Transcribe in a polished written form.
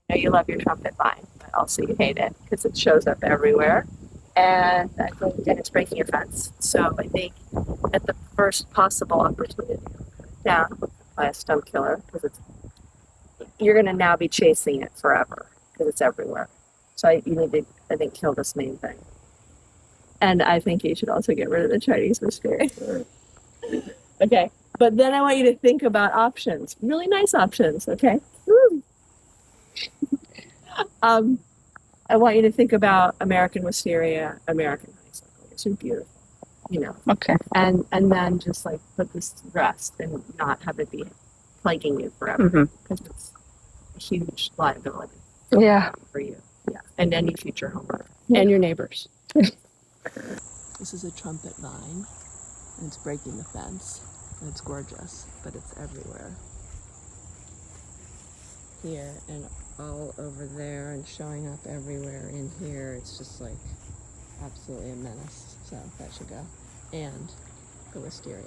I know you love your trumpet vine, but also you hate it because it shows up everywhere. And I think and it's breaking your fence. So I think at the first possible opportunity, down by a stump killer because it's you're going to now be chasing it forever because it's everywhere. So you need to, I think, kill this main thing. And I think you should also get rid of the Chinese wisteria. Okay. But then I want you to think about options, really nice options. Okay. Woo. Um, I want you to think about American wisteria, American honeysuckle. These are beautiful, you know. Okay. And then just like put this to rest and not have it be plaguing you forever because it's a huge liability. Yeah. For you, yeah, and any future homeowner and your neighbors. This is a trumpet vine, and it's breaking the fence, and it's gorgeous, but it's everywhere. Here and all over there, and showing up everywhere in here. It's just like absolutely a menace. So that should go, and the wisteria.